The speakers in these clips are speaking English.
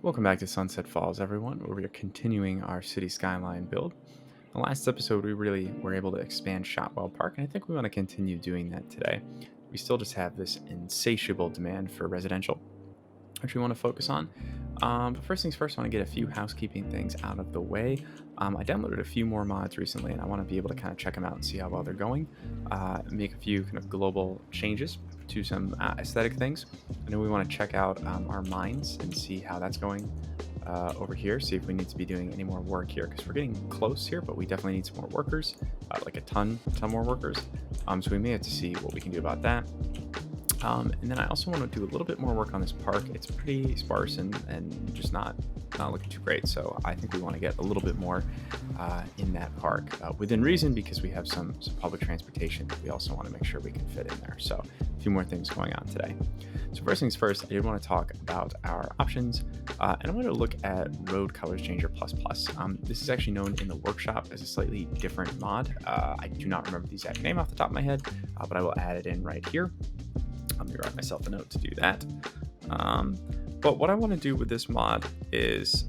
Welcome back to Sunset Falls, everyone, where we are continuing our city skyline build. The last episode, we really were able to expand Shotwell Park, and I think we want to continue doing that today. We still just have this insatiable demand for residential, which we want to focus on. But first things first, I want to get a few housekeeping things out of the way. I downloaded a few more mods recently, and I want to be able to kind of check them out and see how well they're going. Make a few kind of global changes to some aesthetic things. I know we want to check out our mines and see how that's going over here. See if we need to be doing any more work here, because we're getting close here, but we definitely need some more workers, like a ton more workers. So we may have to see what we can do about that. And then I also want to do a little bit more work on this park. It's pretty sparse and just not looking too great. So I think we want to get a little bit more in that park within reason, because we have some public transportation that we also want to make sure we can fit in there. So a few more things going on today. So first things first, I did want to talk about our options, and I wanted to look at Road Colors Changer++. This is actually known in the workshop as a slightly different mod. I do not remember the exact name off the top of my head, but I will add it in right here. Let me write myself a note to do that. But what I want to do with this mod is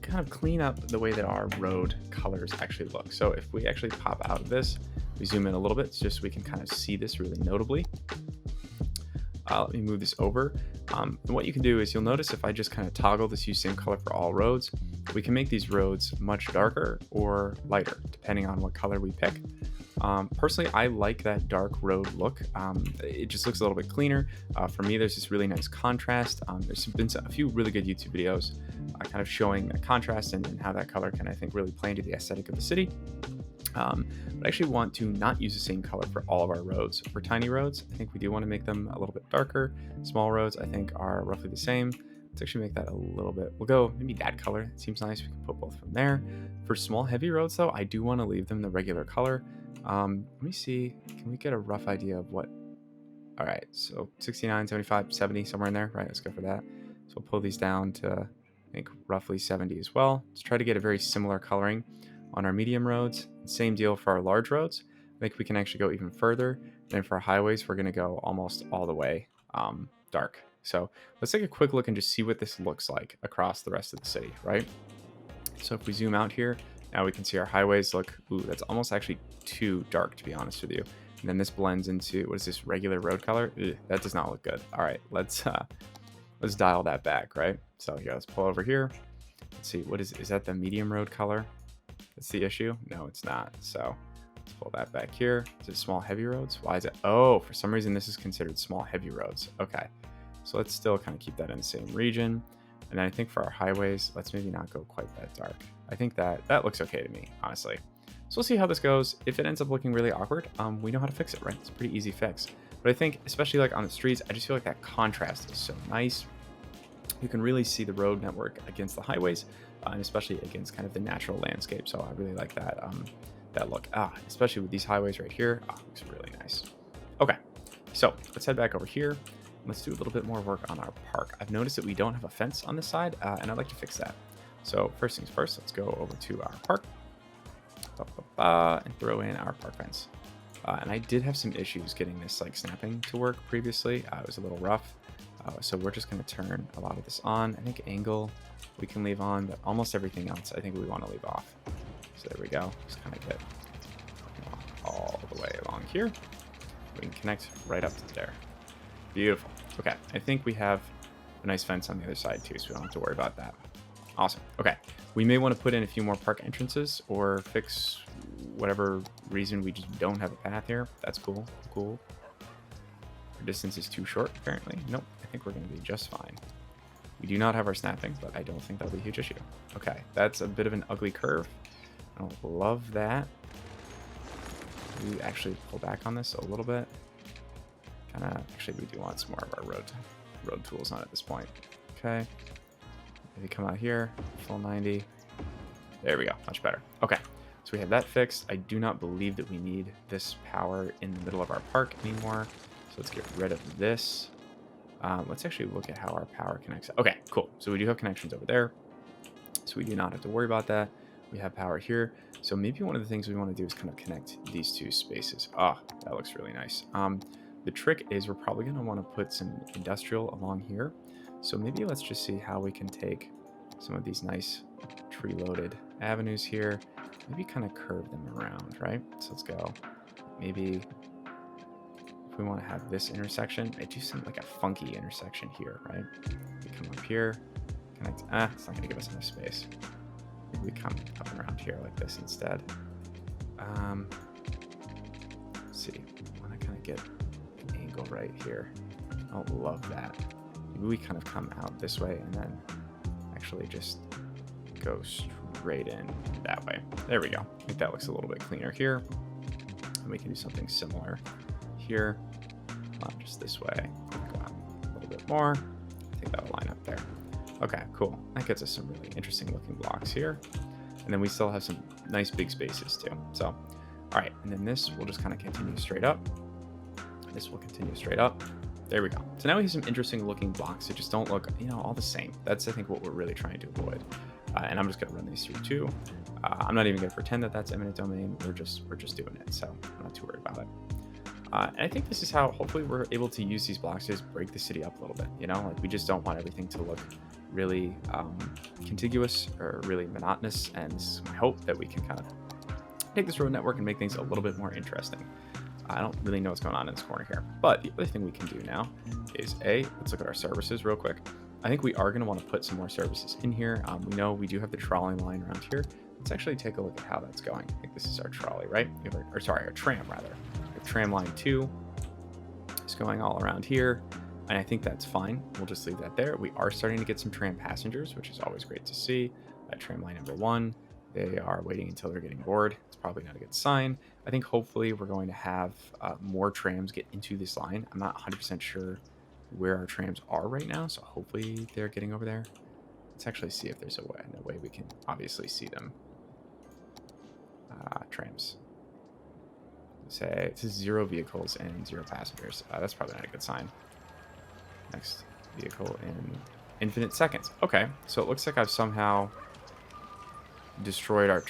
kind of clean up the way that our road colors actually look. So if we actually pop out of this, we zoom in a little bit just so we can kind of see this really notably. Let me move this over. And what you can do is you'll notice if I just kind of toggle this use same color for all roads, we can make these roads much darker or lighter, depending on what color we pick. Personally, I like that dark road look. It just looks a little bit cleaner. For me, there's this really nice contrast. There's been a few really good YouTube videos kind of showing the contrast and how that color can, I think, really play into the aesthetic of the city. But I actually want to not use the same color for all of our roads. For tiny roads, I think we do want to make them a little bit darker. Small roads, I think, are roughly the same. Let's actually make that a little bit. We'll go maybe that color. It seems nice. We can put both from there. For small, heavy roads, though, I do want to leave them the regular color. Let me see. Can we get a rough idea of what? All right, so 69, 75, 70, somewhere in there, right? Let's go for that. So we'll pull these down to, I think, roughly 70 as well. Let's try to get a very similar coloring on our medium roads. Same deal for our large roads. I think we can actually go even further. And for our highways, we're going to go almost all the way dark. So let's take a quick look and just see what this looks like across the rest of the city, right? So if we zoom out here, now we can see our highways look, ooh, that's almost actually too dark, to be honest with you. And then this blends into, what is this, regular road color? Ugh, that does not look good. All right, let's dial that back, right? So here, let's pull over here. Let's see, is that the medium road color? That's the issue? No, it's not. So let's pull that back here. Is it small, heavy roads? Why is it? Oh, for some reason, this is considered small, heavy roads. Okay, so let's still kind of keep that in the same region. And then I think for our highways, let's maybe not go quite that dark. I think that looks okay to me, honestly. So we'll see how this goes. If it ends up looking really awkward, we know how to fix it, right? It's a pretty easy fix. But I think, especially like on the streets, I just feel like that contrast is so nice. You can really see the road network against the highways, and especially against kind of the natural landscape. So I really like that that look. Especially with these highways right here, looks really nice. Okay, so let's head back over here. Let's do a little bit more work on our park. I've noticed that we don't have a fence on this side, and I'd like to fix that. So first things first, let's go over to our park and throw in our park fence. And I did have some issues getting this like snapping to work previously. It was a little rough. So we're just going to turn a lot of this on. I think angle we can leave on, but almost everything else I think we want to leave off. So there we go. Just kind of get all the way along here. We can connect right up to there. Beautiful. Okay, I think we have a nice fence on the other side too, so we don't have to worry about that. Awesome. Okay, we may want to put in a few more park entrances or fix whatever reason we just don't have a path here. That's cool. Cool. Our distance is too short, apparently. Nope, I think we're going to be just fine. We do not have our snapping, but I don't think that'll be a huge issue. Okay, that's a bit of an ugly curve. I don't love that. We actually pull back on this a little bit. Actually, we do want some more of our road tools on at this point. Okay, maybe come out here, full 90. There we go, much better. Okay, so we have that fixed. I do not believe that we need this power in the middle of our park anymore. So let's get rid of this. Let's actually look at how our power connects. Okay, cool. So we do have connections over there. So we do not have to worry about that. We have power here. So maybe one of the things we want to do is kind of connect these two spaces. That looks really nice. The trick is we're probably going to want to put some industrial along here. So maybe let's just see how we can take some of these nice tree-loaded avenues here, maybe kind of curve them around, right? So let's go. Maybe if we want to have this intersection, I do some like a funky intersection here, right? We come up here, connect. It's not going to give us enough space. Maybe we come up and around here like this instead. Let's see. I want to kind of get an angle right here. I don't love that. Maybe we kind of come out this way and then actually just go straight in that way. There we go. I think that looks a little bit cleaner here. And we can do something similar here. Just this way. Go out a little bit more. I think that'll line up there. Okay, cool. That gets us some really interesting looking blocks here. And then we still have some nice big spaces too. So, all right. And then this will just kind of continue straight up. This will continue straight up. There we go. So now we have some interesting looking blocks that just don't look, all the same. That's, I think, what we're really trying to avoid. And I'm just going to run these through too. I'm not even going to pretend that that's eminent domain. We're just doing it. So I'm not too worried about it. And I think this is how hopefully we're able to use these blocks to just break the city up a little bit. Like we just don't want everything to look really contiguous or really monotonous. And this is my hope that we can kind of take this road network and make things a little bit more interesting. I don't really know what's going on in this corner here, but the other thing we can do now is let's look at our services real quick. I think we are going to want to put some more services in here. We know we do have the trolley line around here. Let's actually take a look at how that's going. I think this is our trolley, right? Our tram rather. We have tram line 2 is going all around here, and I think that's fine. We'll just leave that there. We are starting to get some tram passengers, which is always great to see. Tram line number 1. They are waiting until they're getting bored. It's probably not a good sign. I think hopefully we're going to have more trams get into this line. I'm not 100% sure where our trams are right now, so hopefully they're getting over there. Let's actually see if there's a way we can obviously see them. Trams. Say it says 0 vehicles and 0 passengers. That's probably not a good sign. Next vehicle in infinite seconds. Okay, so it looks like I've somehow destroyed our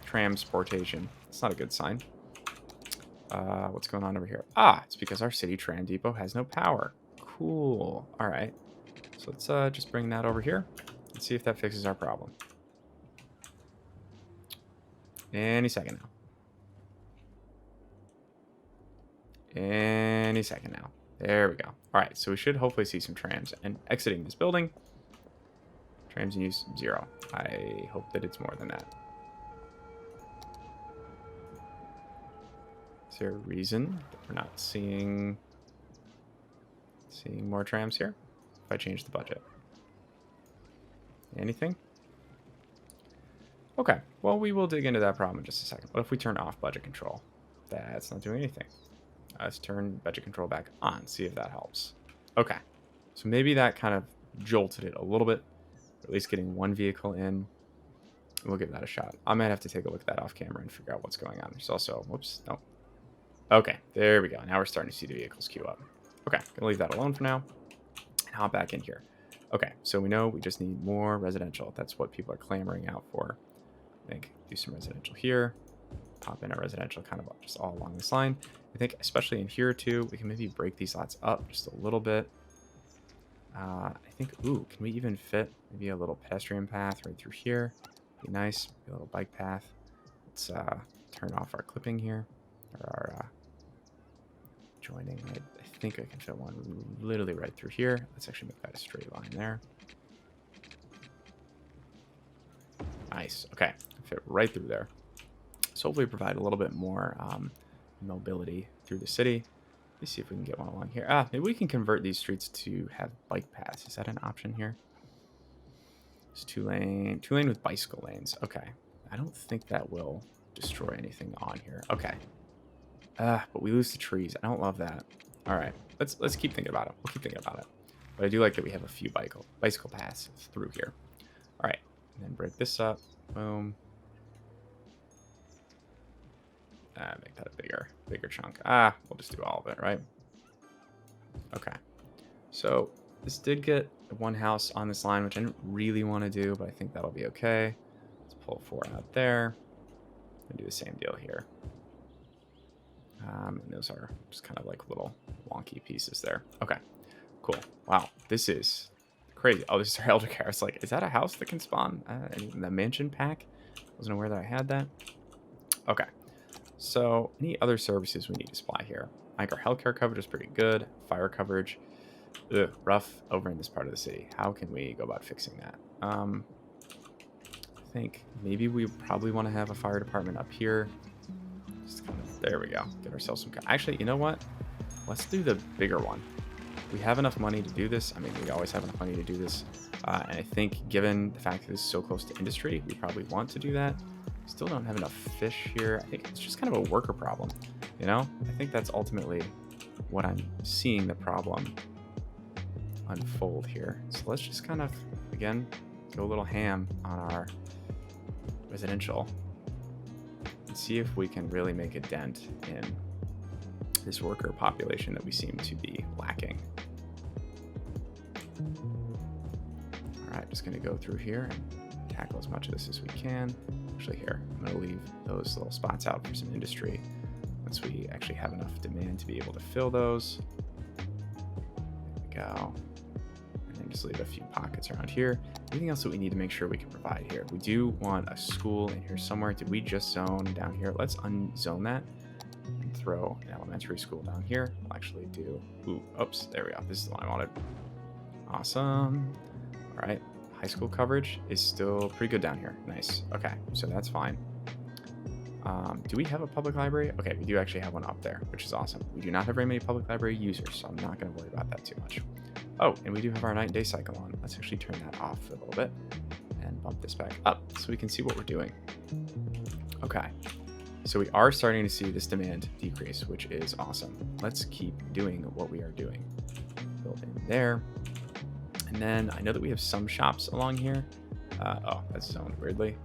transportation. It's not a good sign. What's going on over here? It's because our city tram depot has no power. Cool. All right. So let's just bring that over here and see if that fixes our problem. Any second now. Any second now. There we go. All right. So we should hopefully see some trams and exiting this building. Trams in use 0. I hope that it's more than that. Is there a reason that we're not seeing more trams here? If I change the budget. Anything? Okay. Well, we will dig into that problem in just a second. What if we turn off budget control? That's not doing anything. Let's turn budget control back on. See if that helps. Okay. So maybe that kind of jolted it a little bit. At least getting one vehicle in. We'll give that a shot. I might have to take a look at that off camera and figure out what's going on. There's also, whoops, no. Okay, there we go. Now we're starting to see the vehicles queue up. Okay, gonna leave that alone for now and hop back in here. Okay, so we know we just need more residential. That's what people are clamoring out for. I think do some residential here. Pop in a residential kind of just all along this line. I think especially in here too, we can maybe break these lots up just a little bit. I think, can we even fit maybe a little pedestrian path right through here? Be nice. Maybe a little bike path. Let's turn off our clipping here. Or our joining. I think I can fit one literally right through here. Let's actually make that a straight line there. Nice. Okay. Fit right through there. So hopefully provide a little bit more mobility through the city. Let's see if we can get one along here. Maybe we can convert these streets to have bike paths. Is that an option here? It's two lane with bicycle lanes. Okay. I don't think that will destroy anything on here. Okay. But we lose the trees. I don't love that. All right. Let's keep thinking about it. We'll keep thinking about it. But I do like that we have a few bicycle paths through here. All right. And then break this up. Boom. Make that a bigger chunk. We'll just do all of it, right? Okay. So this did get one house on this line, which I didn't really want to do, but I think that'll be okay. Let's pull 4 out there and do the same deal here. And those are just kind of like little wonky pieces there. Okay, cool. Wow, this is Crazy. Oh, this is our elder care. It's like, is that a house that can spawn? In the mansion pack? Wasn't aware that I had that. Okay. So, any other services we need to supply here? I think our healthcare coverage is pretty good. Fire coverage, rough over in this part of the city. How can we go about fixing that? I think maybe we probably want to have a fire department up here. Just kind of, there we go. Get ourselves some. Actually, you know what? Let's do the bigger one. We have enough money to do this. I mean, we always have enough money to do this. And I think given the fact that this is so close to industry, we probably want to do that. Still don't have enough fish here. I think it's just kind of a worker problem, you know? I think that's ultimately what I'm seeing the problem unfold here. So let's just kind of, again, go a little ham on our residential and see if we can really make a dent in this worker population that we seem to be lacking. All right, just gonna go through here and tackle as much of this as we can. Actually here, I'm gonna leave those little spots out for some industry once we actually have enough demand to be able to fill those. There we go. And then just leave a few pockets around here. Anything else that we need to make sure we can provide here? We do want a school in here somewhere. Did we just zone down here? Let's unzone that and throw an elementary school down here. We'll actually do, oops, there we go. This is the one I wanted. Awesome. All right. High school coverage is still pretty good down here. Nice. Okay, so that's fine. Do we have a public library? Okay, we do actually have one up there, which is awesome. We do not have very many public library users, so I'm not going to worry about that too much. Oh, and we do have our night and day cycle on. Let's actually turn that off a little bit and bump this back up so we can see what we're doing. Okay, so we are starting to see this demand decrease, which is awesome. Let's keep doing what we are doing. Build in there. And then I know that we have some shops along here. Oh, that's zoned weirdly.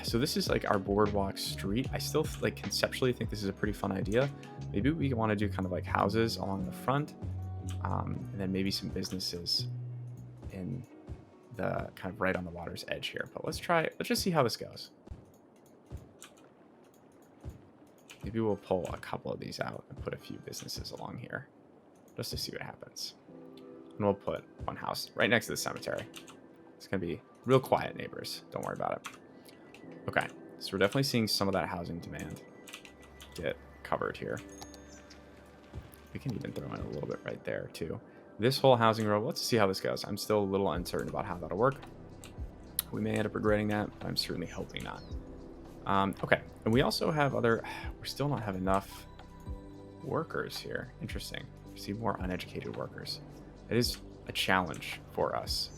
So this is like our boardwalk street. I still like conceptually think this is a pretty fun idea. Maybe we want to do kind of like houses along the front, and then maybe some businesses in the kind of right on the water's edge here. But let's just see how this goes. Maybe we'll pull a couple of these out and put a few businesses along here just to see what happens. And we'll put one house right next to the cemetery. It's going to be real quiet neighbors. Don't worry about it. Okay, so we're definitely seeing some of that housing demand get covered here. We can even throw in a little bit right there too. This whole housing row, let's see how this goes. I'm still a little uncertain about how that'll work. We may end up regretting that, but I'm certainly hoping not. Okay, and we also have we're still not have enough workers here. Interesting. We see more uneducated workers. It is a challenge for us.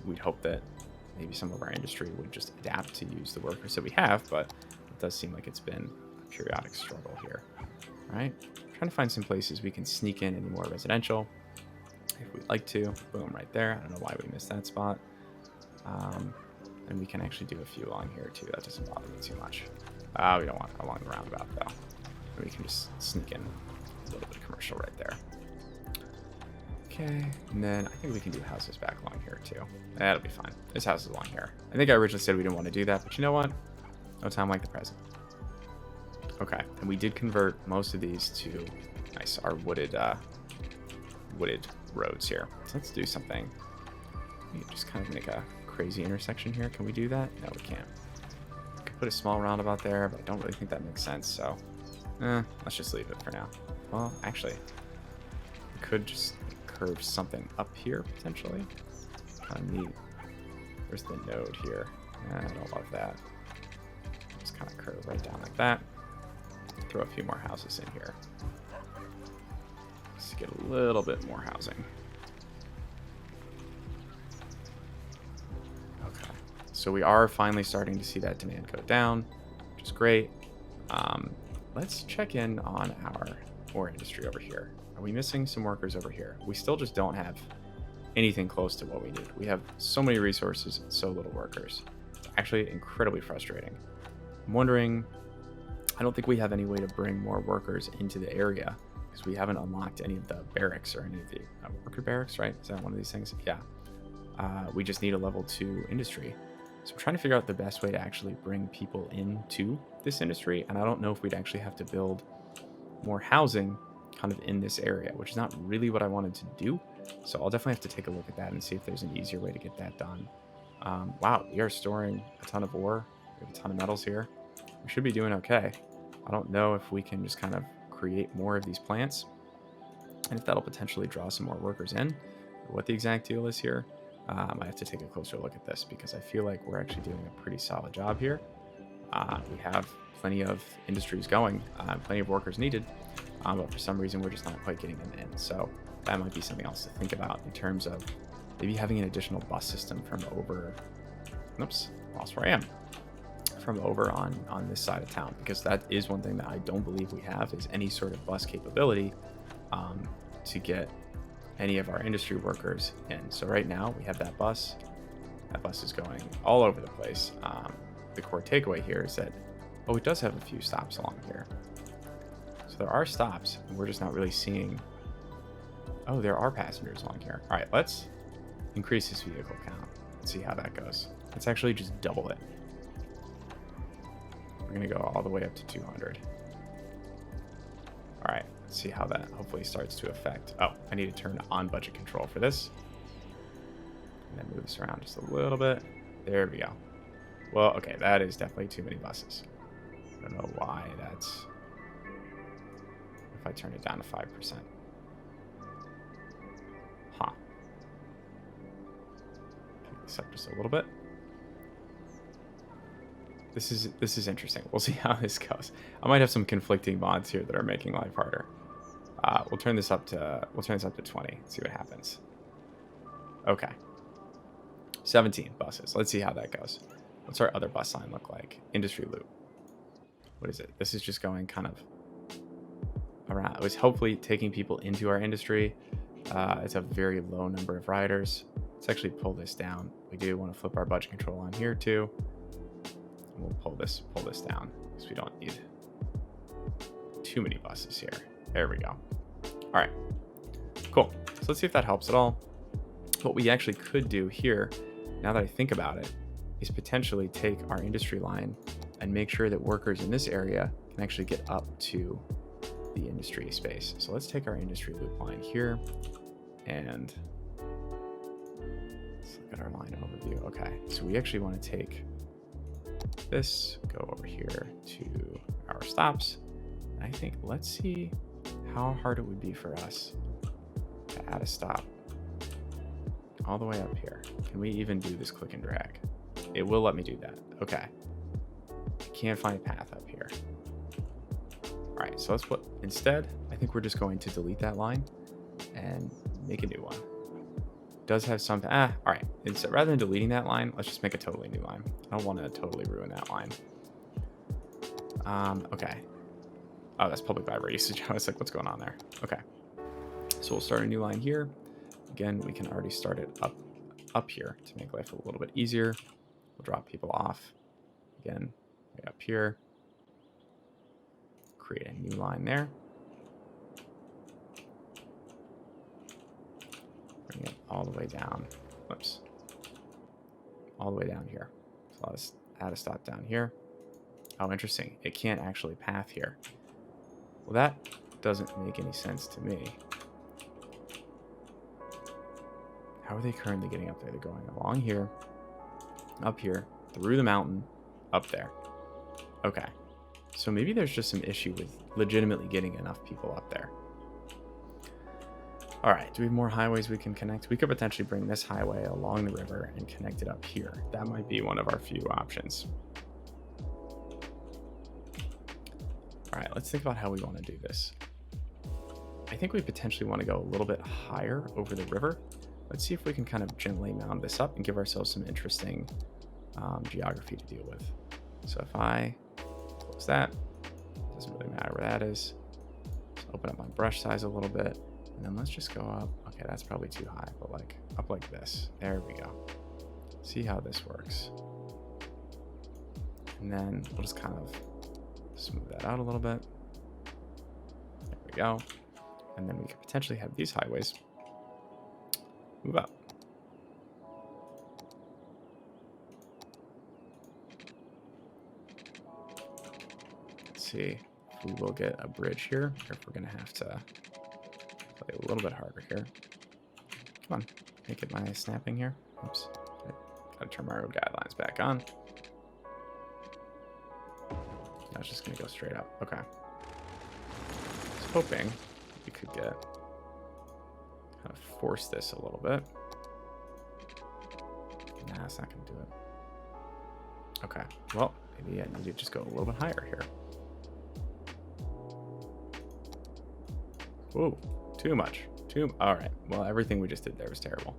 We'd hope that maybe some of our industry would just adapt to use the workers that we have, but it does seem like it's been a periodic struggle here. All right, trying to find some places we can sneak in any more residential if we'd like to. Boom, right there. I don't know why we missed that spot. And we can actually do a few along here too. That doesn't bother me too much. We don't want along the roundabout though. And we can just sneak in a little bit of commercial right there. Okay, and then I think we can do houses back along here too. That'll be fine. This house is along here. I think I originally said we didn't want to do that, but you know what? No time like the present. Okay, and we did convert most of these to our wooded roads here. So let's do something. We just kind of make a crazy intersection here. Can we do that? No, we can't. We could put a small roundabout there, but I don't really think that makes sense. So, let's just leave it for now. Well, actually, we could just curve something up here potentially. Kind of neat. Where's the node here? I don't love that. Just kind of curve right down like that. Throw a few more houses in here. Just to get a little bit more housing. Okay. So we are finally starting to see that demand go down, which is great. Let's check in on our ore industry over here. Are we missing some workers over here? We still just don't have anything close to what we need. We have so many resources and so little workers. It's actually incredibly frustrating. I'm wondering, I don't think we have any way to bring more workers into the area because we haven't unlocked any of the barracks or any of the worker barracks, right? Is that one of these things? Yeah. We just need a level 2 industry. So I'm trying to figure out the best way to actually bring people into this industry. And I don't know if we'd actually have to build more housing kind of in this area, which is not really what I wanted to do. So I'll definitely have to take a look at that and see if there's an easier way to get that done. Wow, we are storing a ton of ore. We have a ton of metals here. We should be doing okay. I don't know if we can just kind of create more of these plants and if that'll potentially draw some more workers in, or what the exact deal is here. I have to take a closer look at this because I feel like we're actually doing a pretty solid job here. We have plenty of industries going, plenty of workers needed, but for some reason we're just not quite getting them in. So that might be something else to think about in terms of maybe having an additional bus system from over, oops, lost where I am, from over on this side of town, because that is one thing that I don't believe we have is any sort of bus capability to get any of our industry workers in. So right now we have that bus. That bus is going all over the place. The core takeaway here is that, oh, it does have a few stops along here. So there are stops, and we're just not really seeing, oh, there are passengers along here. All right, let's increase this vehicle count. Let's see how that goes. Let's actually just double it. We're gonna go all the way up to 200. All right, let's see how that hopefully starts to affect. Oh, I need to turn on budget control for this. And then move this around just a little bit. There we go. Well, okay, that is definitely too many buses. I don't know why that's... If I turn it down to 5%. Huh. Pick this up just a little bit. This is interesting. We'll see how this goes. I might have some conflicting mods here that are making life harder. We'll turn this up to 20. See what happens. Okay. 17 buses. Let's see how that goes. What's our other bus line look like? Industry loop. What is it? This is just going kind of around. It was hopefully taking people into our industry. It's a very low number of riders. Let's actually pull this down. We do want to flip our budget control on here too. And we'll pull this down because we don't need too many buses here. There we go. All right, cool. So let's see if that helps at all. What we actually could do here, now that I think about it, is potentially take our industry line and make sure that workers in this area can actually get up to the industry space. So let's take our industry loop line here and let's look at our line overview. Okay, so we actually want to take this, go over here to our stops. And I think, let's see how hard it would be for us to add a stop all the way up here. Can we even do this click and drag? It will let me do that. Okay. I can't find a path up here. All right, so let's put, instead, I think we're just going to delete that line and make a new one. Does have some, all right. Instead, rather than deleting that line, let's just make a totally new line. I don't want to totally ruin that line. Okay. Oh, that's public library usage. I was like, what's going on there? Okay. So we'll start a new line here. Again, we can already start it up here to make life a little bit easier. We'll drop people off. Again, way up here. Create a new line there. Bring it all the way down. Whoops. All the way down here. So let's add a stop down here. Oh, interesting. It can't actually path here. Well, that doesn't make any sense to me. How are they currently getting up there? They're going along here, up here, through the mountain, up there. Okay. So maybe there's just some issue with legitimately getting enough people up there. All right, do we have more highways we can connect? We could potentially bring this highway along the river and connect it up here. That might be one of our few options. All right, let's think about how we want to do this. I think we potentially want to go a little bit higher over the river. Let's see if we can kind of gently mound this up and give ourselves some interesting geography to deal with. So if I close that, doesn't really matter where that is. Let's open up my brush size a little bit. And then let's just go up. Okay, that's probably too high, but like up like this. There we go. See how this works. And then we'll just kind of smooth that out a little bit. There we go. And then we could potentially have these highways move up. Let's see if we will get a bridge here, or if we're going to have to play a little bit harder here. Come on. Make it my snapping here. Oops. Gotta turn my road guidelines back on. I was just gonna go straight up. Okay. I was hoping we could get kind of force this a little bit. Nah, it's not gonna do it. Okay. Well, maybe I need to just go a little bit higher here. Ooh, too much. All right. Well, everything we just did there was terrible.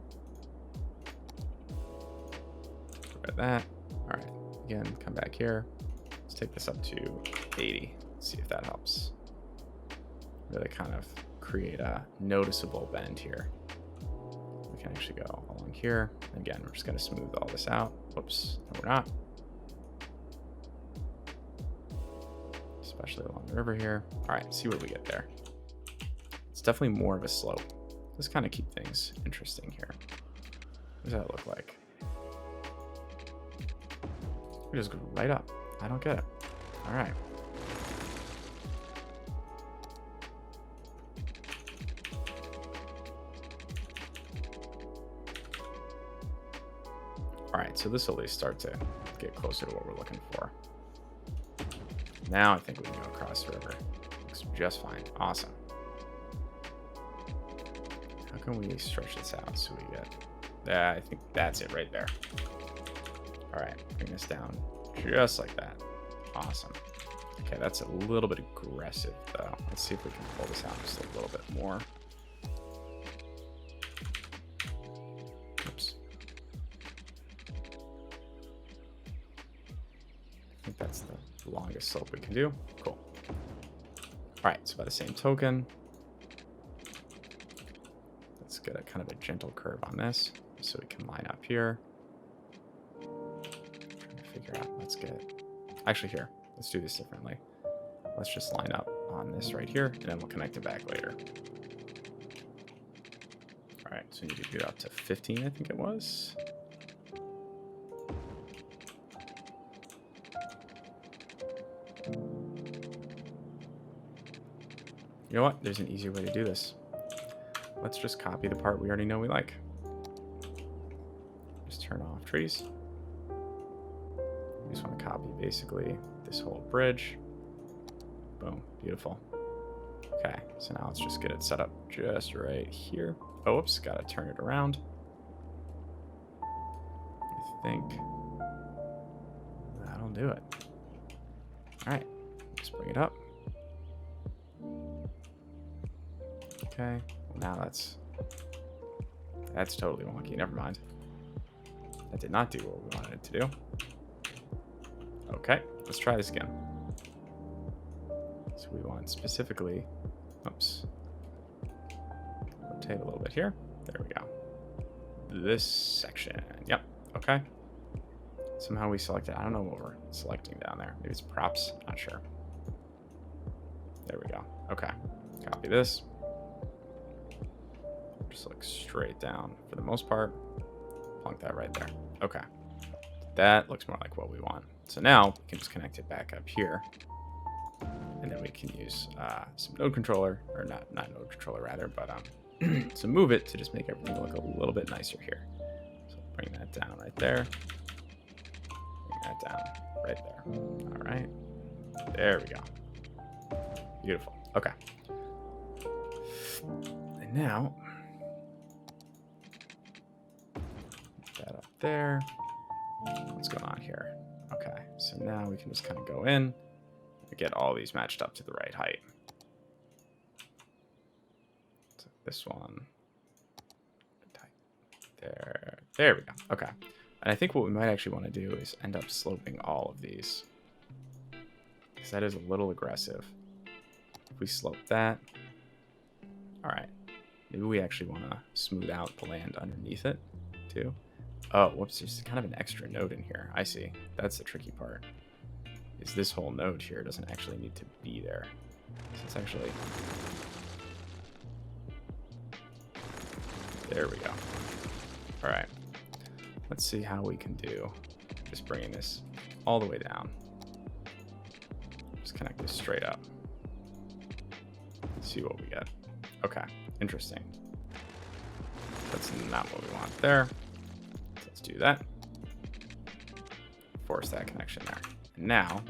Forget that. All right. Again, come back here. Let's take this up to 80. See if that helps. Really kind of create a noticeable bend here. We can actually go along here. Again, we're just going to smooth all this out. Whoops. No, we're not. Especially along the river here. All right. See what we get there. It's definitely more of a slope. Let's kind of keep things interesting here. What does that look like? We just go right up. I don't get it. All right. All right, so this will at least start to get closer to what we're looking for. Now I think we can go across the river. Looks just fine. Awesome. How can we stretch this out so we get... Yeah, I think that's it right there. All right, bring this down just like that. Awesome. Okay, that's a little bit aggressive, though. Let's see if we can pull this out just a little bit more. Oops. I think that's the longest slope we can do. Cool. All right, so by the same token, let's get a kind of a gentle curve on this so we can line up here. Trying to figure out, let's get, actually here, let's do this differently. Let's just line up on this right here, and then we'll connect it back later. All right, so we need to get up to 15, I think it was. You know what? There's an easier way to do this. Let's just copy the part we already know we like. Just turn off trees. We just want to copy basically this whole bridge. Boom, beautiful. Okay, so now let's just get it set up just right here. Oh, oops, gotta turn it around. I think that'll do it. All right, let's bring it up. Okay, well now that's totally wonky. Never mind. That did not do what we wanted it to do. Okay, let's try this again. So we want specifically, oops, rotate a little bit here. There we go. This section. Yep. Okay. Somehow we selected. I don't know what we're selecting down there. Maybe it's props. Not sure. There we go. Okay. Copy this. Just look straight down for the most part. Plunk that right there. Okay. That looks more like what we want. So now we can just connect it back up here. And then we can use some node controller, or not node controller rather, but to move it to just make everything look a little bit nicer here. So bring that down right there. Bring that down right there. All right. There we go. Beautiful. Okay. And now, put that up there. What's going on here? Okay. So now we can just kind of go in. Get all these matched up to the right height. So this one. There we go. Okay. And I think what we might actually want to do is end up sloping all of these, because that is a little aggressive. If we slope that, all right. Maybe we actually want to smooth out the land underneath it too. Oh, whoops, there's kind of an extra node in here. I see. That's the tricky part. Is this whole node here doesn't actually need to be there. So it's actually... There we go. All right. Let's see how we can do just bringing this all the way down. Just connect this straight up. See what we get. Okay, interesting. The That's not what we want there. So let's do that. Force that connection there. And now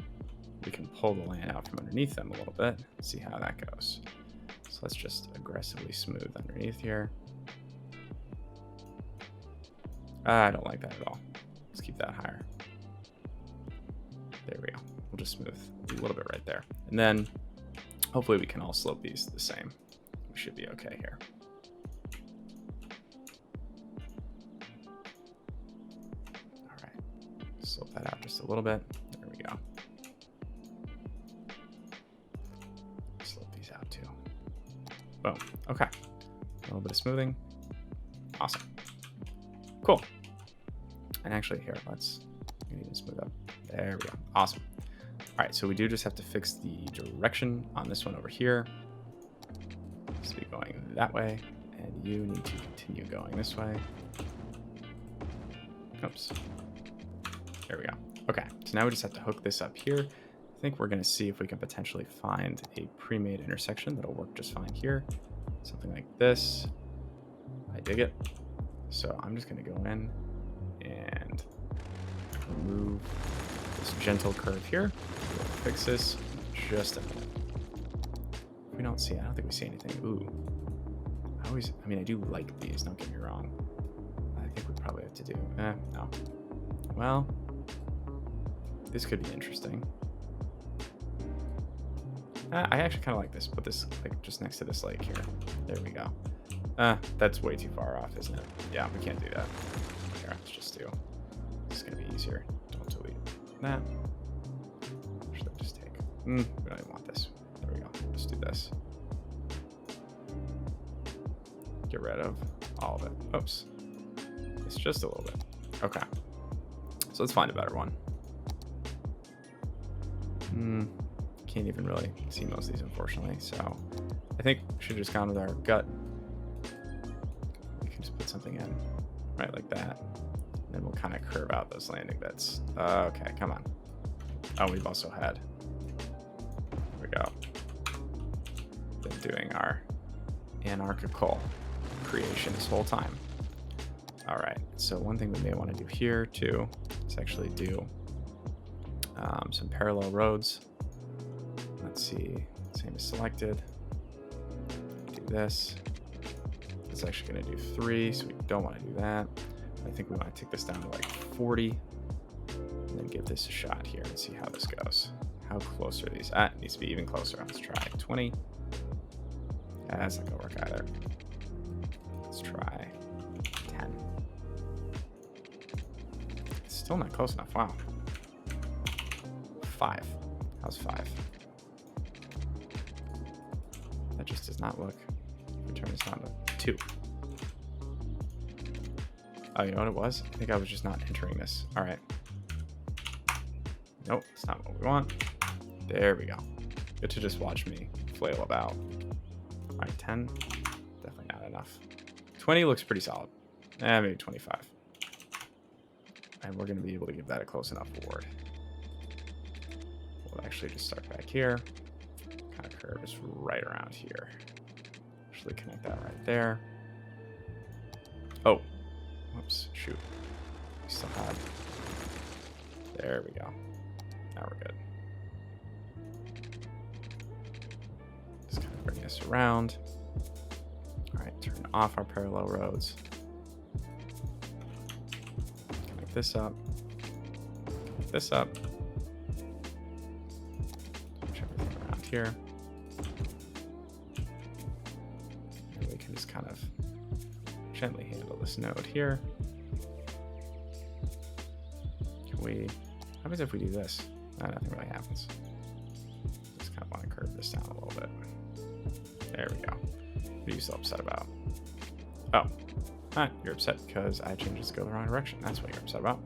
we can pull the land out from underneath them a little bit. See how that goes. So let's just aggressively smooth underneath here. I don't like that at all. Let's keep that higher. There we go. We'll just smooth a little bit right there. And then hopefully we can all slope these the same. We should be okay here. All right. Slope that out just a little bit. There we go. Slope these out too. Boom. Okay. A little bit of smoothing. Awesome. Cool. And actually here, we need to smooth up. There we go. Awesome. All right, so we do just have to fix the direction on this one over here. So be going that way, and you need to continue going this way. Oops. There we go. Okay, so now we just have to hook this up here. I think we're going to see if we can potentially find a pre-made intersection that'll work just fine here. Something like this. I dig it. So I'm just going to go in and remove this gentle curve here. We'll fix this in just a minute. We don't see, I don't think we see anything. Ooh. I mean, I do like these, don't get me wrong. I think we probably have to do, no. Well, this could be interesting. I actually kind of like this. Put this like just next to this lake here. There we go. That's way too far off, isn't it? Yeah, we can't do that. Here, let's just do. It's gonna be easier. Don't delete that. What should I just take? We don't even want this. There we go. Let's do this. Get rid of all of it. Oops. It's just a little bit. Okay. So let's find a better one. Can't even really see most of these, unfortunately. So I think we should have just gone with our gut. We can just put something in right like that. And then we'll kind of curve out those landing bits. Okay, come on. Oh, we've also had, there we go, been doing our anarchical creation this whole time. All right, so one thing we may want to do here too is actually do some parallel roads. Let's see, same as selected. Do this. It's actually going to do 3, so we don't want to do that. I think we want to take this down to like 40 and then give this a shot here and see how this goes. How close are these? It needs to be even closer. Let's try 20. That's not going to work either. Let's try 10. It's still not close enough. Wow. 5. How's 5? That just does not look. We turn this down to 2. Oh, you know what it was? I think I was just not entering this. All right. Nope, it's not what we want. There we go. Good to just watch me flail about. All right, 10. Definitely not enough. 20 looks pretty solid. Maybe 25. And we're going to be able to give that a close enough forward. We'll actually just start back here. Kind of curve is right around here. Actually connect that right there. Oh, whoops, shoot. We still have. There we go. Now we're good. Just kind of bring this around. All right, turn off our parallel roads. Connect this up. Connect this up. Push everything around here. And we can just kind of gently handle this node here. Can we, how happens if we do this? Nothing really happens. Just kind of want to curve this down a little bit. There we go. What are you so upset about? Oh, you're upset because I changed it to go the wrong direction. That's what you're upset about.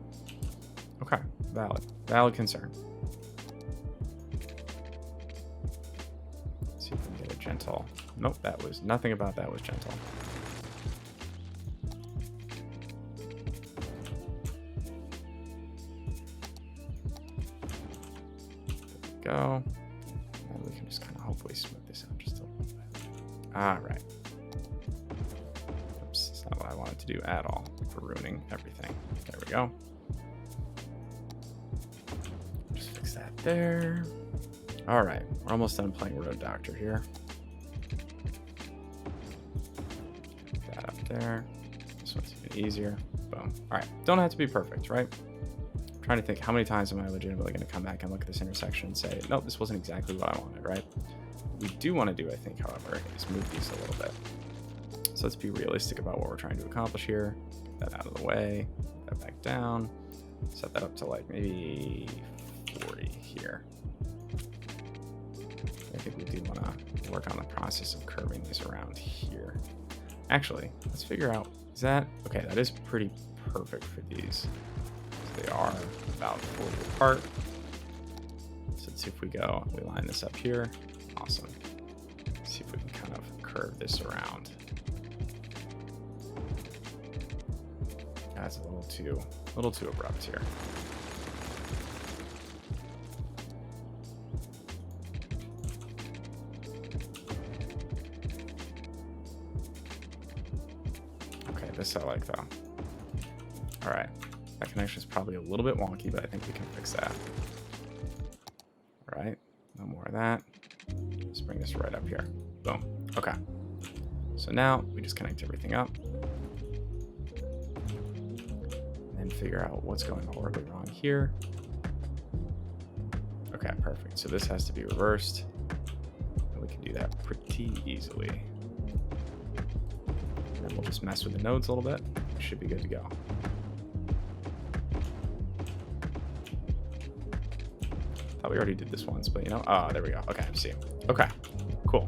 Okay, valid concern. Let's see if we can get a gentle. Nope, that was nothing about that was gentle. Go, and we can just kind of hopefully smooth this out just a little bit. All right. Oops, not what I wanted to do at all. For ruining everything. There we go. Just fix that there. All right, we're almost done playing Road Doctor here. Put that up there. This one's even easier. Boom. All right, don't have to be perfect, right? I'm trying to think, how many times am I legitimately going to come back and look at this intersection and say, nope, this wasn't exactly what I wanted, right? What we do want to do, I think, however, is move these a little bit. So let's be realistic about what we're trying to accomplish here. Get that out of the way. Put that back down. Set that up to like maybe 40 here. I think we do want to work on the process of curving these around here. Actually, let's figure out, is that, okay, that is pretty perfect for these. So they are about 40 apart. So let's see if we line this up here. Awesome. Let's see if we can kind of curve this around. That's a little too abrupt here. Okay, this I like though. All right, that connection is probably a little bit wonky, but I think we can fix that. All right, no more of that. Let's bring this right up here. Boom. Okay. So now we just connect everything up. Figure out what's going horribly wrong here. Okay, perfect. So this has to be reversed. And we can do that pretty easily. And then we'll just mess with the nodes a little bit. We should be good to go. Thought we already did this once, but you know, there we go. Okay, I see. Okay, cool.